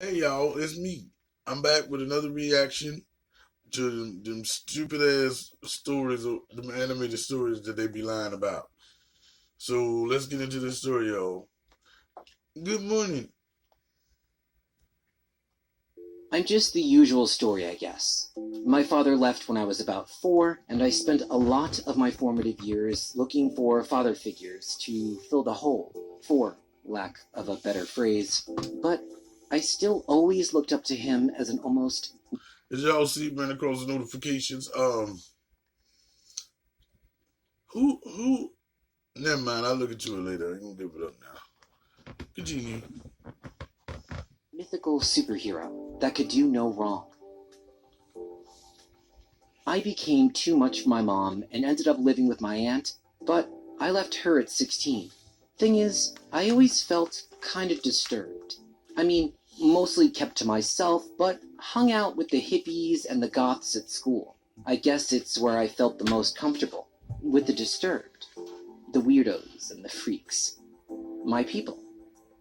Hey y'all, it's me. I'm back with another reaction to them stupid ass stories, or them animated stories that they be lying about. So let's get into this story, y'all. Good morning. I'm just the usual story, I guess. My father left when I was about 4, and I spent a lot of my formative years looking for father figures to fill the hole, for lack of a better phrase. But I still always looked up to him as an almost. As y'all see, ran across the notifications. Who? Never mind. I'll look into it later. I ain't gonna give it up now. Continue. Mythical superhero that could do no wrong. I became too much for my mom and ended up living with my aunt, but I left her at 16. Thing is, I always felt kind of disturbed. I mean, mostly kept to myself, but hung out with the hippies and the goths at school. I guess it's where I felt the most comfortable, with the disturbed, the weirdos and the freaks. My people.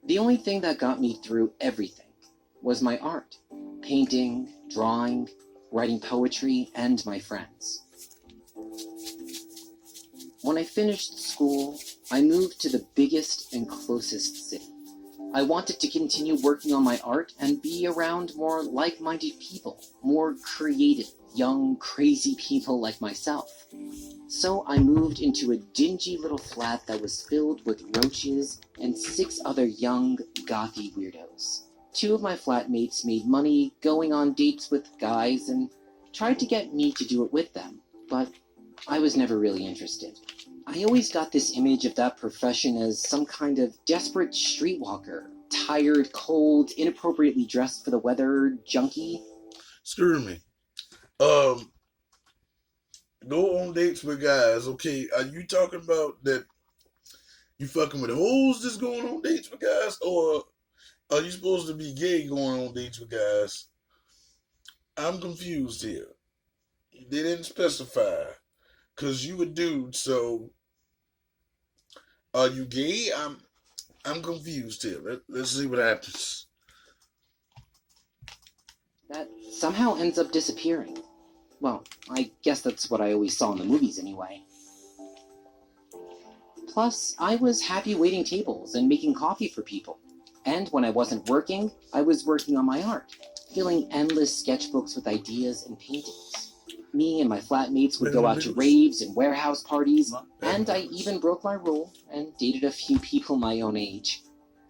The only thing that got me through everything was my art. Painting, drawing, writing poetry, and my friends. When I finished school, I moved to the biggest and closest city. I wanted to continue working on my art and be around more like-minded people, more creative, young, crazy people like myself. So I moved into a dingy little flat that was filled with roaches and 6 other young, gothy weirdos. 2 of my flatmates made money going on dates with guys and tried to get me to do it with them, but I was never really interested. I always got this image of that profession as some kind of desperate streetwalker, tired, cold, inappropriately dressed for the weather, junkie. Screw me. Um, Go on dates with guys. Okay, are you talking about that? You fucking with hoes that's going on dates with guys, or are you supposed to be gay going on dates with guys? I'm confused here. They didn't specify. Cause you a dude, so are you gay? I'm confused here. Let's see what happens. That somehow ends up disappearing. Well, I guess that's what I always saw in the movies anyway. Plus, I was happy waiting tables and making coffee for people. And when I wasn't working, I was working on my art, filling endless sketchbooks with ideas and paintings. Me and my flatmates would go out to raves and warehouse parties, and I even broke my rule and dated a few people my own age.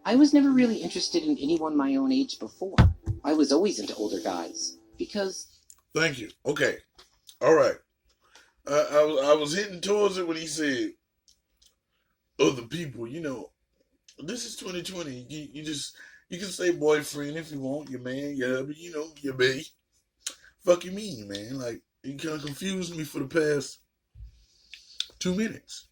I was never really interested in anyone my own age before. I was always into older guys, because. Thank you. Okay. All right. I was hitting towards it when he said other people. This is 2020. You can say boyfriend if you want, your man, your hubby, your bae. Fuck you mean, man? Like you kind of confused me for the past 2 minutes.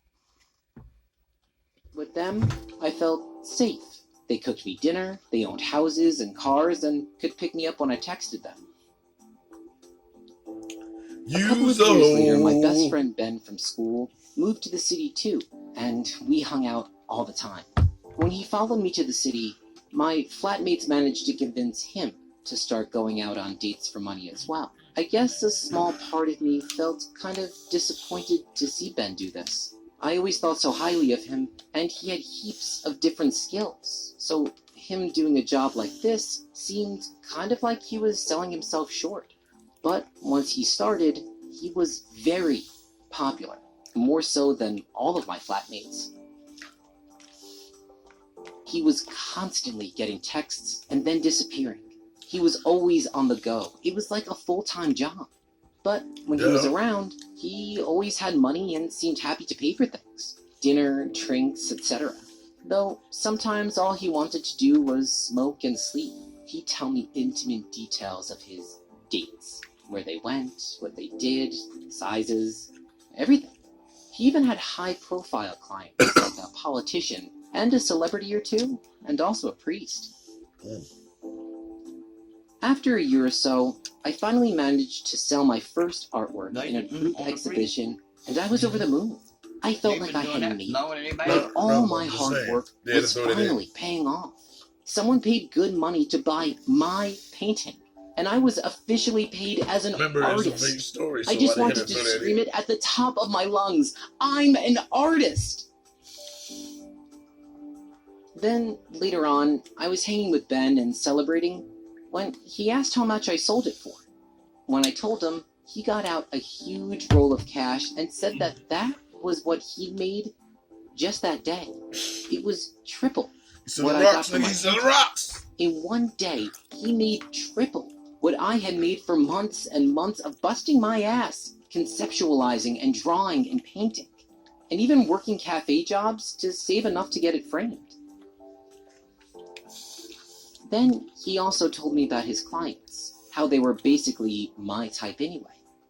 With them, I felt safe. They cooked me dinner, they owned houses and cars, and could pick me up when I texted them. A couple Use of a years later, my best hoe. friend Ben from school moved to the city too, and we hung out all the time. When he followed me to the city, my flatmates managed to convince him to start going out on dates for money as well. I guess a small part of me felt kind of disappointed to see Ben do this. I always thought so highly of him, and he had heaps of different skills, so him doing a job like this seemed kind of like he was selling himself short. But once he started, he was very popular, more so than all of my flatmates. He was constantly getting texts and then disappearing. He was always on the go. It was like a full-time job. But when he was Yeah. around, he always had money and seemed happy to pay for things. Dinner, drinks, etc. Though sometimes all he wanted to do was smoke and sleep. He'd tell me intimate details of his dates, where they went, what they did, sizes, everything. He even had high-profile clients, like a politician and a celebrity or two, and also a priest. Mm. After a year or so, I finally managed to sell my first artwork in a group exhibition, and I was over the moon. I felt like I had made it, like all No, my I'm just hard saying. work They had to was throw that in. finally paying off. Someone paid good money to buy my painting, and I was officially paid as an Remember, it's a fake artist. story, so I just why they wanted had to to throw that scream in? it at the top of my lungs. I'm an artist! Then, later on, I was hanging with Ben and celebrating when he asked how much I sold it for. When I told him, he got out a huge roll of cash and said that was what he made just that day. It was triple what I got for my He said the rocks. In one day, he made triple what I had made for months and months of busting my ass, conceptualizing and drawing and painting, and even working cafe jobs to save enough to get it framed. Then he also told me about his clients, how they were basically my type anyway.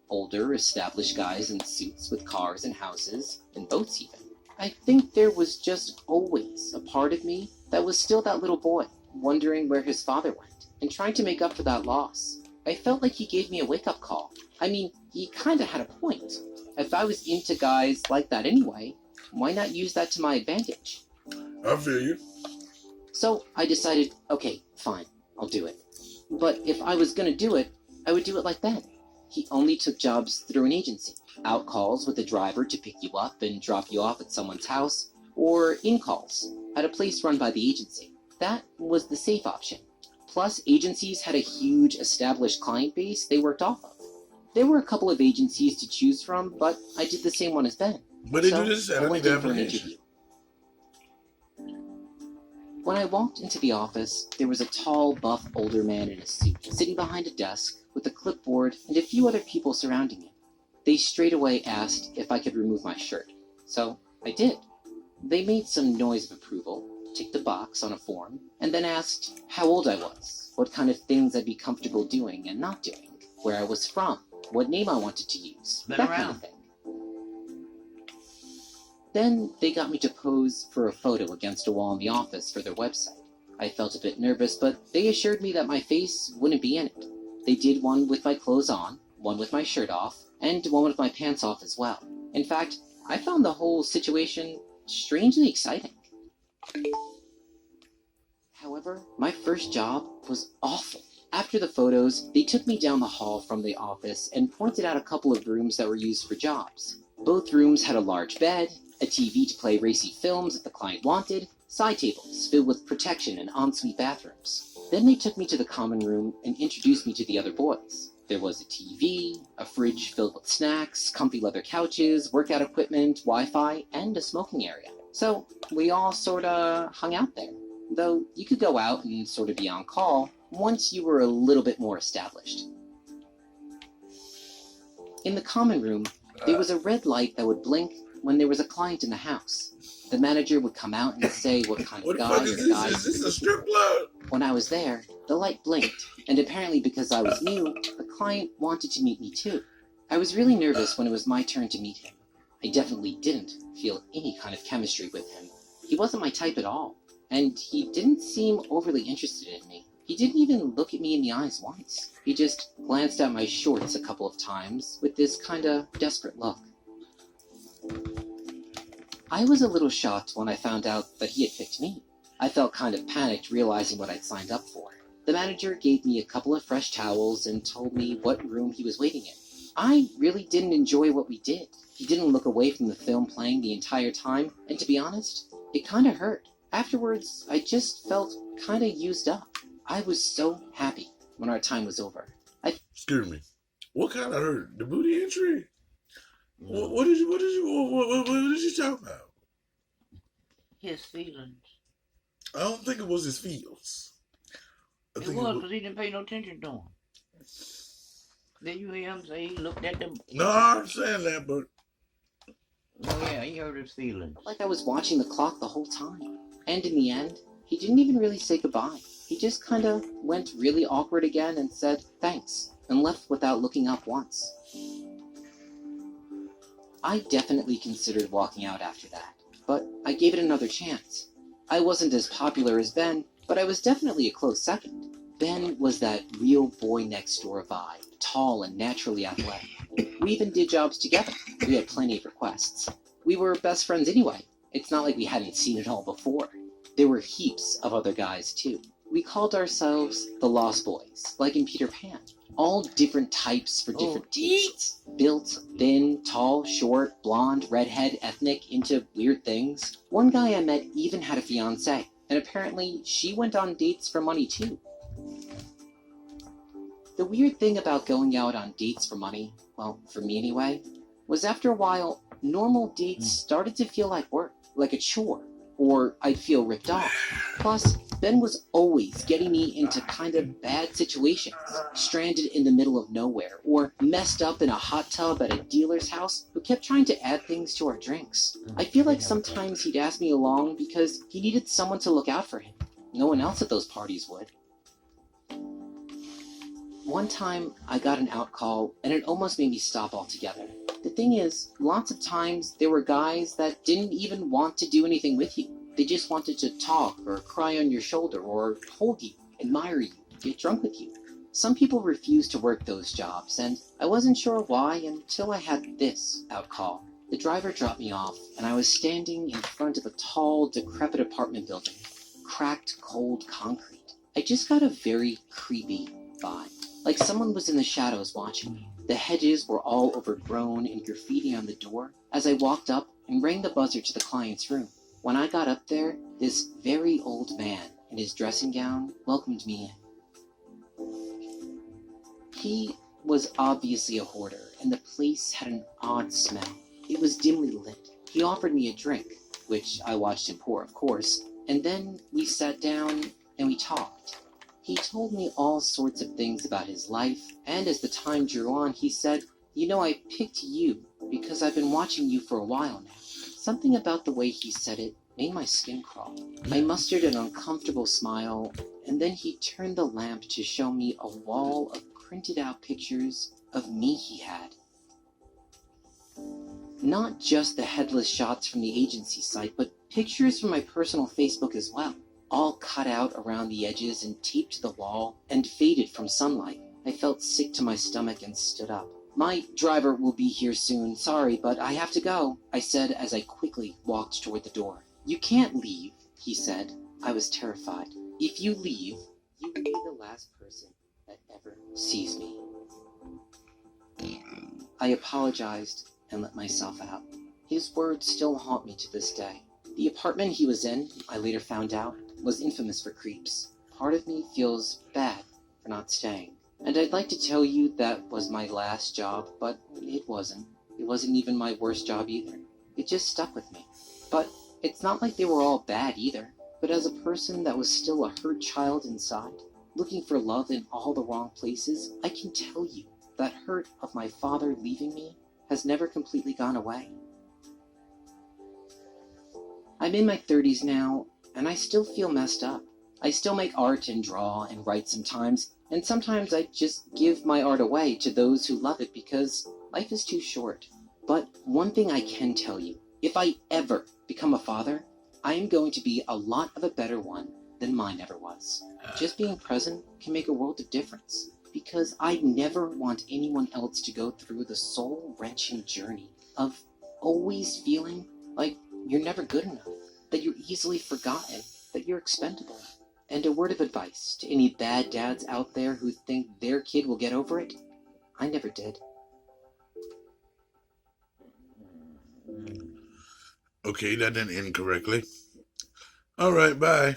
Older, established guys in suits with cars and houses, and boats even. I think there was just always a part of me that was still that little boy, wondering where his father went, and trying to make up for that loss. I felt like he gave me a wake-up call. I mean, he kinda had a point. If I was into guys like that anyway, why not use that to my advantage? I feel you. So I decided, okay, fine, I'll do it. But if I was gonna do it, I would do it like Ben. He only took jobs through an agency. Out calls with a driver to pick you up and drop you off at someone's house, or in calls at a place run by the agency. That was the safe option. Plus, agencies had a huge established client base they worked off of. There were a couple of agencies to choose from, but I did the same one as Ben. But they So do this I at went the in for an application. interview. When I walked into the office, there was a tall, buff, older man in a suit, sitting behind a desk with a clipboard and a few other people surrounding him. They straight away asked if I could remove my shirt, so I did. They made some noise of approval, ticked a box on a form, and then asked how old I was, what kind of things I'd be comfortable doing and not doing, where I was from, what name I wanted to use, that kind of thing. Then they got me to pose for a photo against a wall in the office for their website. I felt a bit nervous, but they assured me that my face wouldn't be in it. They did one with my clothes on, one with my shirt off, and one with my pants off as well. In fact, I found the whole situation strangely exciting. However, my first job was awful. After the photos, they took me down the hall from the office and pointed out a couple of rooms that were used for jobs. Both rooms had a large bed, a TV to play racy films that the client wanted, side tables filled with protection and ensuite bathrooms. Then they took me to the common room and introduced me to the other boys. There was a TV, a fridge filled with snacks, comfy leather couches, workout equipment, Wi-Fi, and a smoking area. So we all sorta hung out there, though you could go out and sorta be on call once you were a little bit more established. In the common room, there was a red light that would blink when there was a client in the house. The manager would come out and say what kind of What the guy fuck or is this? guy. Is this a strip club? When I was there, the light blinked, and apparently because I was new, the client wanted to meet me too. I was really nervous when it was my turn to meet him. I definitely didn't feel any kind of chemistry with him. He wasn't my type at all, and he didn't seem overly interested in me. He didn't even look at me in the eyes once. He just glanced at my shorts a couple of times with this kinda desperate look. I was a little shocked when I found out that he had picked me. I felt kind of panicked realizing what I'd signed up for. The manager gave me a couple of fresh towels and told me what room he was waiting in. I really didn't enjoy what we did. He didn't look away from the film playing the entire time, and to be honest, it kinda hurt. Afterwards, I just felt kinda used up. I was so happy when our time was over. Excuse me. What kind of hurt? The booty injury? What did you talk about? His feelings. I don't think it was his feels. I It think was because he didn't pay no attention to him. Did you hear him say he looked at them? No, I understand that, but Oh yeah, he hurt his feelings. Like I was watching the clock the whole time. And in the end, he didn't even really say goodbye. He just kinda went really awkward again and said thanks, and left without looking up once. I definitely considered walking out after that, but I gave it another chance. I wasn't as popular as Ben, but I was definitely a close second. Ben was that real boy next door vibe, tall and naturally athletic. We even did jobs together. We had plenty of requests. We were best friends anyway. It's not like we hadn't seen it all before. There were heaps of other guys, too. We called ourselves the Lost Boys, like in Peter Pan. All different types for different tastes. Built, thin, tall, short, blonde, redhead, ethnic, into weird things. One guy I met even had a fiancée, and apparently she went on dates for money, too. The weird thing about going out on dates for money, well, for me anyway, was after a while, normal dates started to feel like work, like a chore, or I'd feel ripped off. Plus, Ben was always getting me into kind of bad situations, stranded in the middle of nowhere, or messed up in a hot tub at a dealer's house who kept trying to add things to our drinks. I feel like sometimes he'd ask me along because he needed someone to look out for him. No one else at those parties would. One time, I got an out call, and it almost made me stop altogether. The thing is, lots of times there were guys that didn't even want to do anything with you. They just wanted to talk or cry on your shoulder or hold you, admire you, get drunk with you. Some people refused to work those jobs, and I wasn't sure why until I had this out call. The driver dropped me off, and I was standing in front of a tall, decrepit apartment building. Cracked, cold concrete. I just got a very creepy vibe. Like someone was in the shadows watching me. The hedges were all overgrown and graffiti on the door as I walked up and rang the buzzer to the client's room. When I got up there, this very old man in his dressing gown welcomed me in. He was obviously a hoarder, and the place had an odd smell. It was dimly lit. He offered me a drink, which I watched him pour, of course, and then we sat down and we talked. He told me all sorts of things about his life, and as the time drew on, he said, "You know, I picked you because I've been watching you for a while now." Something about the way he said it made my skin crawl. I mustered an uncomfortable smile, and then he turned the lamp to show me a wall of printed out pictures of me he had. Not just the headless shots from the agency site, but pictures from my personal Facebook as well. All cut out around the edges and taped to the wall and faded from sunlight. I felt sick to my stomach and stood up. "My driver will be here soon. Sorry, but I have to go," I said as I quickly walked toward the door. "You can't leave," he said. I was terrified. "If you leave, you will be the last person that ever sees me." I apologized and let myself out. His words still haunt me to this day. The apartment he was in, I later found out, was infamous for creeps. Part of me feels bad for not staying. And I'd like to tell you that was my last job, but it wasn't. It wasn't even my worst job either. It just stuck with me. But it's not like they were all bad either. But as a person that was still a hurt child inside, looking for love in all the wrong places, I can tell you that hurt of my father leaving me has never completely gone away. I'm in my 30s now, and I still feel messed up. I still make art and draw and write sometimes, and sometimes I just give my art away to those who love it because life is too short. But one thing I can tell you, if I ever become a father, I am going to be a lot of a better one than mine ever was. Just being present can make a world of difference, because I never want anyone else to go through the soul-wrenching journey of always feeling like you're never good enough, that you're easily forgotten, that you're expendable. And a word of advice to any bad dads out there who think their kid will get over it, I never did. Okay, that didn't end correctly. All right, bye.